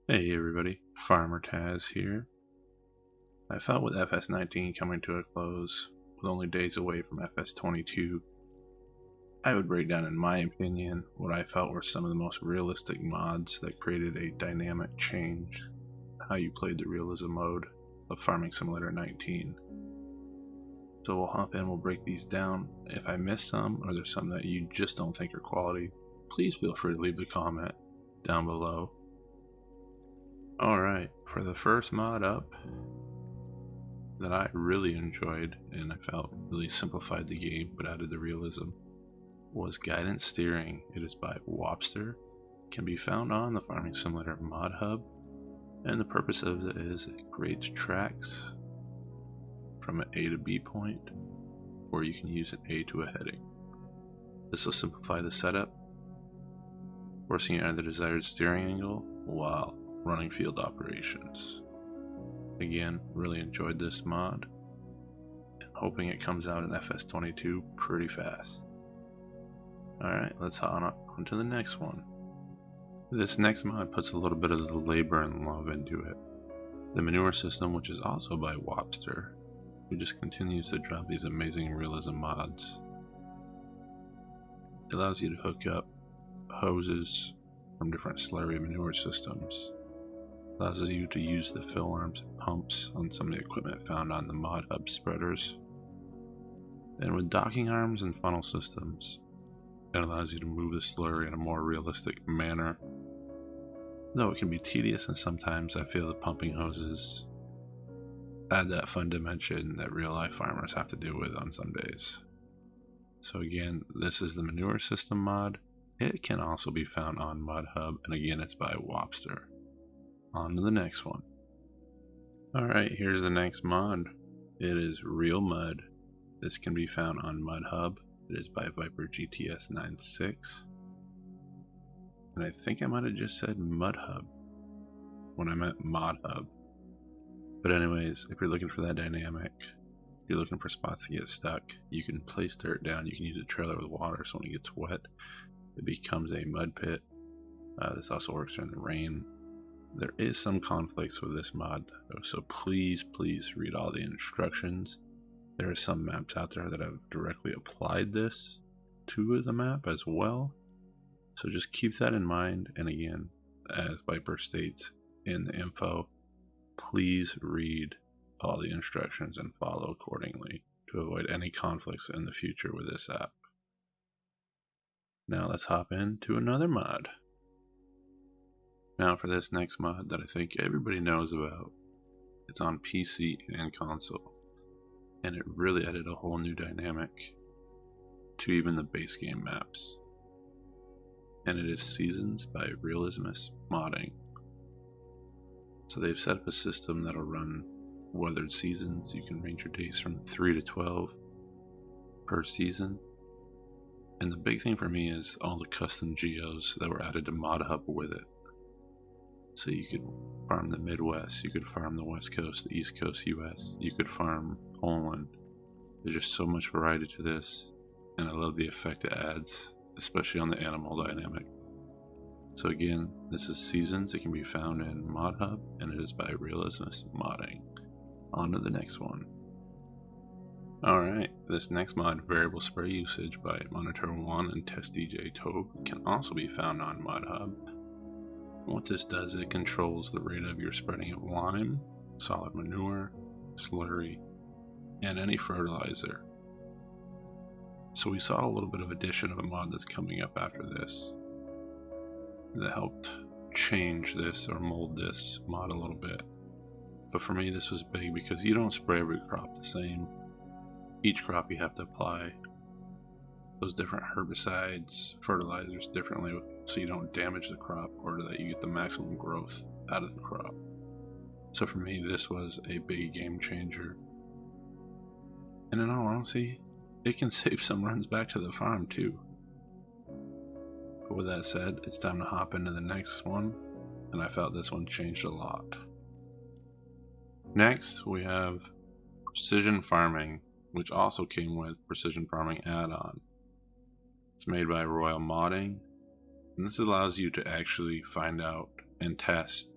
Hey everybody, Farmer Taz here. I felt with FS19 coming to a close, with only days away from FS22, I would break down in my opinion what I felt were some of the most realistic mods that created a dynamic change how you played the realism mode of Farming Simulator 19. So we'll hop in, we'll break these down. If I miss some, or there's some that you just don't think are quality, please feel free to leave the comment down below. Alright, for the first mod up that I really enjoyed and I felt really simplified the game but added the realism was Guidance Steering. It is by Wobster, can be found on the Farming Simulator mod hub, and the purpose of it is it creates tracks from an A to B point, or you can use an A to a heading. This will simplify the setup, forcing you at the desired steering angle while running field operations. Again, really enjoyed this mod, and hoping it comes out in FS22 pretty fast. Alright, let's hop on to the next one. This next mod puts a little bit of the labor and love into it. The Manure System, which is also by Wobster, who just continues to drop these amazing realism mods. It allows you to hook up hoses from different slurry manure systems. Allows you to use the fill arms and pumps on some of the equipment found on the mod hub spreaders. And with docking arms and funnel systems, it allows you to move the slurry in a more realistic manner. Though it can be tedious, and sometimes I feel the pumping hoses add that fun dimension that real life farmers have to deal with on some days. So again, this is the Manure System mod. It can also be found on Mod Hub, and again it's by Wobster. On to the next one. Alright, here's the next mod. It is Real Mud. This can be found on Mud Hub. It is by Viper GTS 96. And I think I might have just said Mud Hub when I meant Mod Hub. But anyways, if you're looking for that dynamic, if you're looking for spots to get stuck, you can place dirt down, you can use a trailer with water, so when it gets wet, it becomes a mud pit. This also works during the rain. There is some conflicts with this mod though, so please read all the instructions. There are some maps out there that have directly applied this to the map as well, so just keep that in mind. And again, as Viper states in the info, please read all the instructions and follow accordingly to avoid any conflicts in the future with this app. Now let's hop into another mod. Now for this next mod that I think everybody knows about, it's on PC and console, and it really added a whole new dynamic to even the base game maps. And it is Seasons by Realism Modding. So they've set up a system that'll run weathered seasons. You can range your days from 3 to 12 per season. And the big thing for me is all the custom geos that were added to Mod Hub with it. So you could farm the Midwest, you could farm the West Coast, the East Coast US, you could farm Poland. There's just so much variety to this, and I love the effect it adds, especially on the animal dynamic. So again, this is Seasons. It can be found in Mod Hub, and it is by Realism Modding. On to the next one. Alright, this next mod, Variable Spray Usage by Monitor 1 and Test DJ Tobe, can also be found on Mod Hub. What this does, it controls the rate of your spreading of lime, solid manure, slurry, and any fertilizer. So we saw a little bit of addition of a mod that's coming up after this that helped change this or mold this mod a little bit. But for me, this was big because you don't spray every crop the same. Each crop you have to apply those different herbicides, fertilizers differently, so you don't damage the crop or that you get the maximum growth out of the crop. So for me, this was a big game changer. And in all honesty, it can save some runs back to the farm too. But with that said, it's time to hop into the next one, and I felt this one changed a lot. Next, we have Precision Farming, which also came with Precision Farming add-on. It's made by Royal Modding, and this allows you to actually find out and test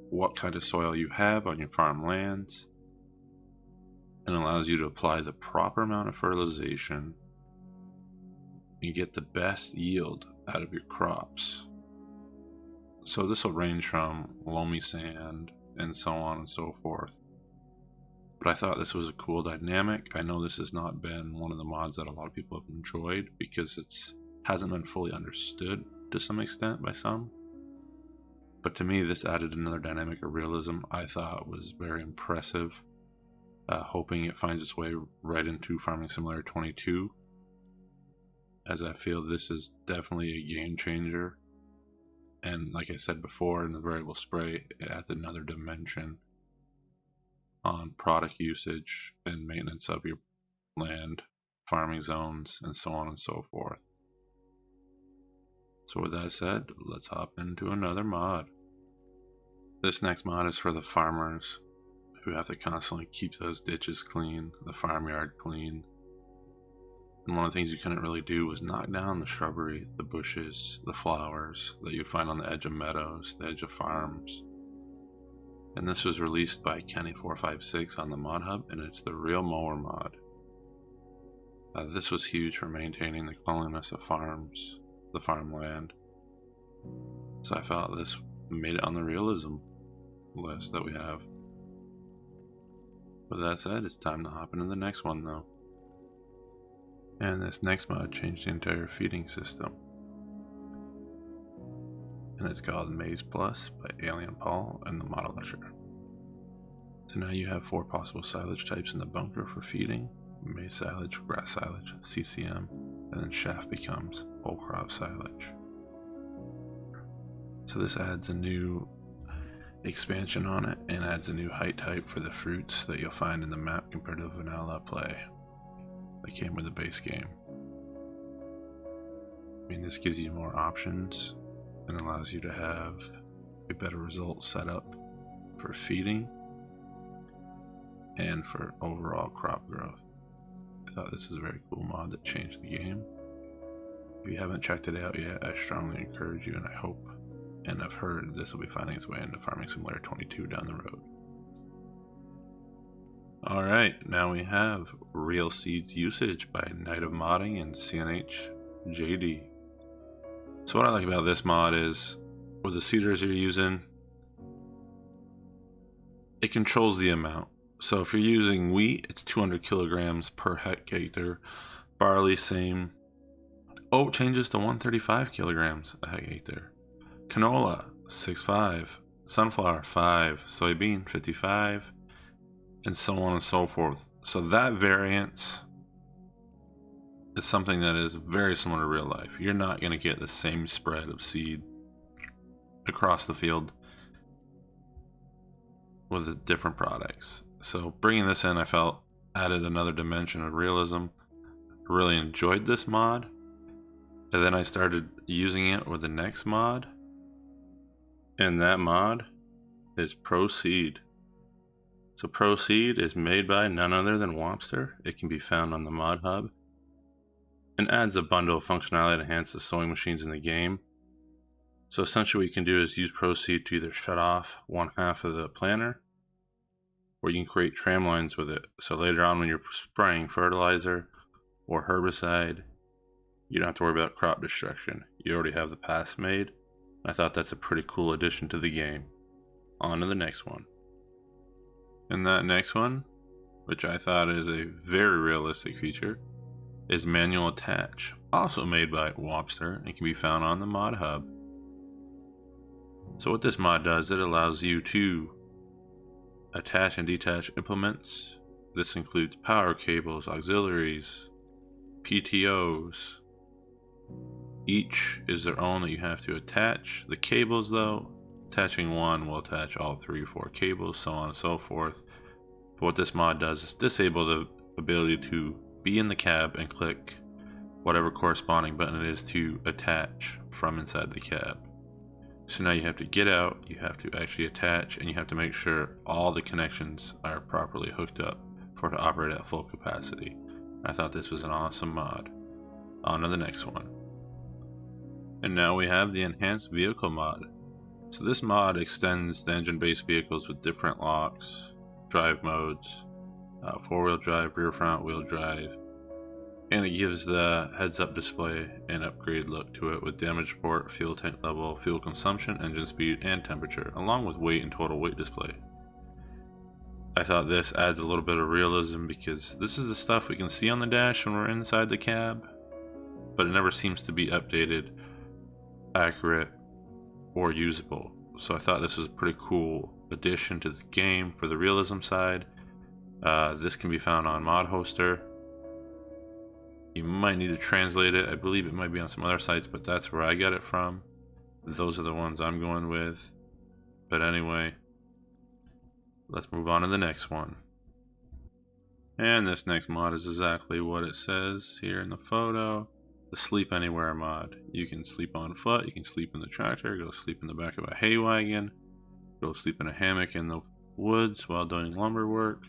what kind of soil you have on your farmlands, and allows you to apply the proper amount of fertilization and get the best yield out of your crops. So this will range from loamy sand and so on and so forth. But I thought this was a cool dynamic. I know this has not been one of the mods that a lot of people have enjoyed because it hasn't been fully understood to some extent by some. But to me, this added another dynamic of realism I thought was very impressive. Hoping it finds its way right into Farming Simulator 22, as I feel this is definitely a game changer. And like I said before, in the variable spray, it adds another dimension on product usage and maintenance of your land, farming zones, and so on and so forth. So with that said, let's hop into another mod. This next mod is for the farmers who have to constantly keep those ditches clean, the farmyard clean. And one of the things you couldn't really do was knock down the shrubbery, the bushes, the flowers that you find on the edge of meadows, the edge of farms. And this was released by Kenny456 on the Mod Hub, and it's the Real Mower mod. This was huge for maintaining the cleanliness of farms, the farmland. So I felt this made it on the realism list that we have. With that said, it's time to hop into the next one though. And this next mod changed the entire feeding system. And it's called Maize Plus by Alien Paul and the Modelisher. So now you have 4 possible silage types in the bunker for feeding: maize silage, grass silage, CCM, and then chaff becomes whole crop silage. So this adds a new expansion on it and adds a new height type for the fruits that you'll find in the map compared to vanilla play that came with the base game. I mean, this gives you more options and allows you to have a better result set up for feeding and for overall crop growth. I thought this was a very cool mod that changed the game. If you haven't checked it out yet, I strongly encourage you, and I hope and I've heard this will be finding its way into Farming Simulator 22 down the road. Alright, now we have Real Seeds Usage by Night of Modding and CNH JD. So what I like about this mod is, with the seeders you're using, it controls the amount. So if you're using wheat, it's 200 kilograms per hectare. Barley, same. Oat changes to 135 kilograms a hectare. Canola, 6.5. Sunflower, 5. Soybean, 55. And so on and so forth. So that variance is something that is very similar to real life. You're not going to get the same spread of seed across the field with the different products. So bringing this in, I felt added another dimension of realism. I really enjoyed this mod. And then I started using it with the next mod. And that mod is Proseed. So Proseed is made by none other than Wopster. It can be found on the Mod Hub and adds a bundle of functionality to enhance the sowing machines in the game. So essentially what you can do is use Proseed to either shut off one half of the planter, or you can create tram lines with it. So later on when you're spraying fertilizer or herbicide, you don't have to worry about crop destruction. You already have the paths made. I thought that's a pretty cool addition to the game. On to the next one. And that next one, which I thought is a very realistic feature, is Manual Attach, also made by Wopster and can be found on the Mod Hub. So what this mod does, it allows you to attach and detach implements. This includes power cables, auxiliaries, PTOs. Each is their own that you have to attach. The cables though, attaching one will attach all 3 or 4 cables, so on and so forth. But what this mod does is disable the ability to be in the cab and click whatever corresponding button it is to attach from inside the cab. So now you have to get out, you have to actually attach, and you have to make sure all the connections are properly hooked up for it to operate at full capacity. I thought this was an awesome mod. On to the next one. And now we have the Enhanced Vehicle mod. So this mod extends the engine-based vehicles with different locks, drive modes, four-wheel drive, rear front wheel drive, and it gives the heads-up display an upgrade look to it with damage report, fuel tank level, fuel consumption, engine speed, and temperature, along with weight and total weight display. I thought this adds a little bit of realism because this is the stuff we can see on the dash when we're inside the cab, but it never seems to be updated, accurate, or usable. So I thought this was a pretty cool addition to the game for the realism side. This can be found on Mod Hoster. You might need to translate it. I believe it might be on some other sites, but that's where I got it from. Those are the ones I'm going with. But anyway, let's move on to the next one. And this next mod is exactly what it says here in the photo. The Sleep Anywhere mod. You can sleep on foot, you can sleep in the tractor, go sleep in the back of a hay wagon, go sleep in a hammock in the woods while doing lumber work.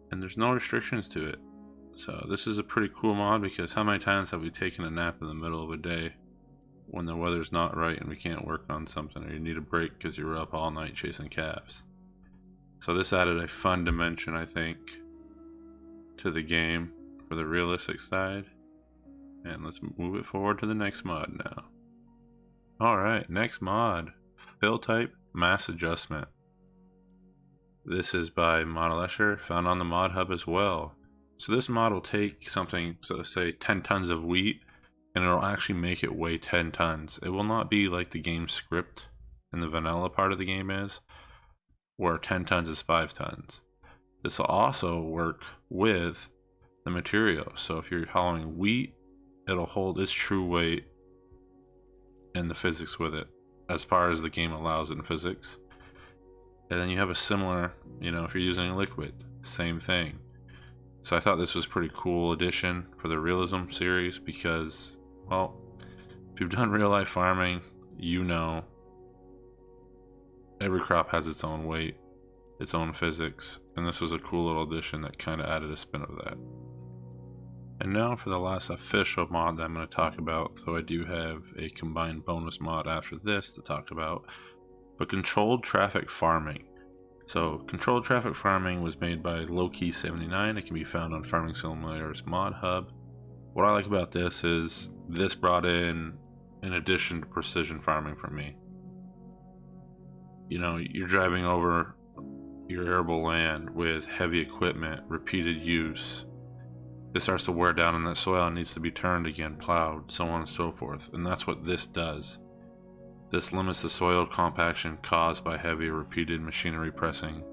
And there's no restrictions to it. So this is a pretty cool mod because how many times have we taken a nap in the middle of a day when the weather's not right and we can't work on something, or you need a break because you were up all night chasing calves? So this added a fun dimension, I think, to the game for the realistic side. And let's move it forward to the next mod now. Alright, next mod, Filltype Mass Adjustment. This is by Model Escher, found on the Mod Hub as well. So this mod will take something, so say 10 tons of wheat, and it'll actually make it weigh 10 tons. It will not be like the game script in the vanilla part of the game is, where 10 tons is 5 tons. This will also work with the material. So if you're hauling wheat, it'll hold its true weight and the physics with it, as far as the game allows in physics. And then you have a similar, if you're using liquid, same thing. So I thought this was a pretty cool addition for the realism series because, well, if you've done real life farming, every crop has its own weight, its own physics, and this was a cool little addition that kind of added a spin of that. And now for the last official mod that I'm going to talk about, though I do have a combined bonus mod after this to talk about, but controlled traffic farming. So controlled traffic farming was made by Lowkey79. It can be found on Farming Simulator's Mod Hub. What I like about this is this brought in an addition to precision farming for me. You're driving over your arable land with heavy equipment, repeated use. It starts to wear down and that soil needs to be turned again, plowed, so on and so forth. And that's what this does. This limits the soil compaction caused by heavy repeated machinery pressing.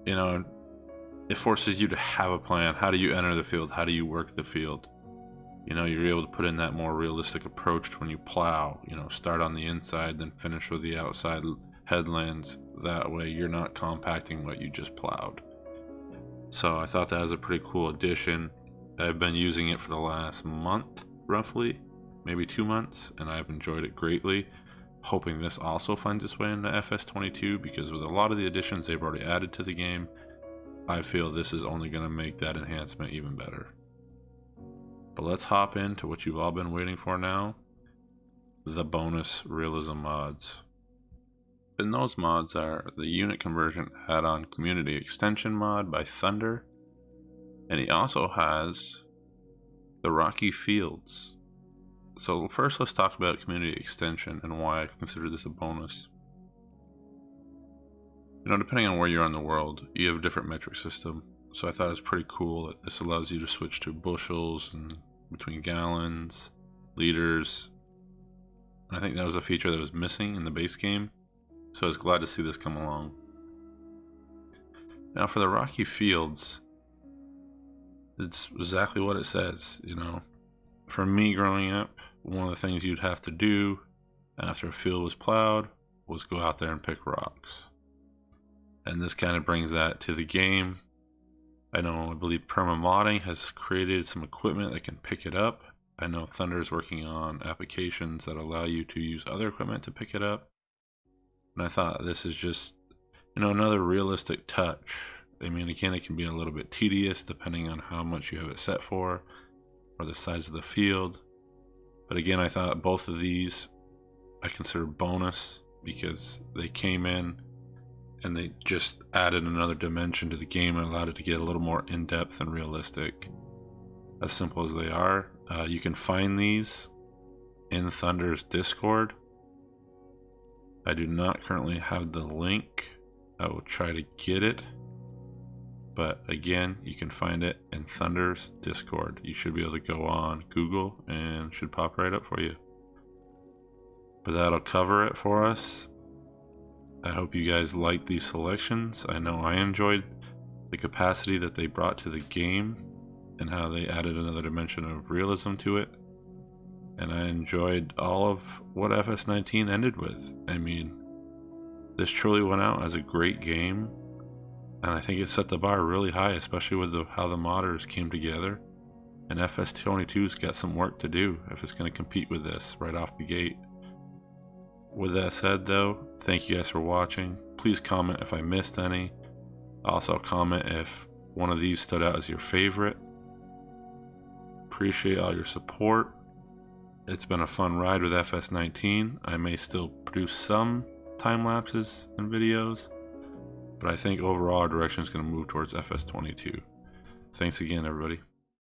It forces you to have a plan. How do you enter the field? How do you work the field? You're able to put in that more realistic approach when you plow. Start on the inside, then finish with the outside headlands. That way you're not compacting what you just plowed. So I thought that was a pretty cool addition. I've been using it for the last month, roughly. Maybe 2 months, and I've enjoyed it greatly. Hoping this also finds its way into FS22, because with a lot of the additions they've already added to the game, I feel this is only going to make that enhancement even better. But let's hop into what you've all been waiting for now, the bonus realism mods. And those mods are the unit conversion add-on community extension mod by Thundr, and he also has the Rocky Fields. So first let's talk about community extension and why I consider this a bonus. Depending on where you are in the world, you have a different metric system. So I thought it was pretty cool that this allows you to switch to bushels and between gallons, liters. I think that was a feature that was missing in the base game. So I was glad to see this come along. Now for the Rocky Fields, it's exactly what it says, For me growing up, one of the things you'd have to do after a field was plowed was go out there and pick rocks. And this kind of brings that to the game. I believe Permamodding has created some equipment that can pick it up. I know Thundr is working on applications that allow you to use other equipment to pick it up. And I thought this is just, another realistic touch. Again, it can be a little bit tedious depending on how much you have it set for, or the size of the field. But again, I thought both of these I consider bonus because they came in and they just added another dimension to the game and allowed it to get a little more in-depth and realistic. As simple as they are, you can find these in Thundr's Discord. I do not currently have the link. I will try to get it. But again, you can find it in Thundr's Discord. You should be able to go on Google and it should pop right up for you. But that'll cover it for us. I hope you guys liked these selections. I know I enjoyed the capacity that they brought to the game and how they added another dimension of realism to it. And I enjoyed all of what FS19 ended with. I mean, this truly went out as a great game. And I think it set the bar really high, especially with how the modders came together. And FS22's got some work to do if it's going to compete with this right off the gate. With that said though, thank you guys for watching. Please comment if I missed any. Also comment if one of these stood out as your favorite. Appreciate all your support. It's been a fun ride with FS19. I may still produce some time lapses and videos, but I think overall our direction is going to move towards FS22. Thanks again, everybody.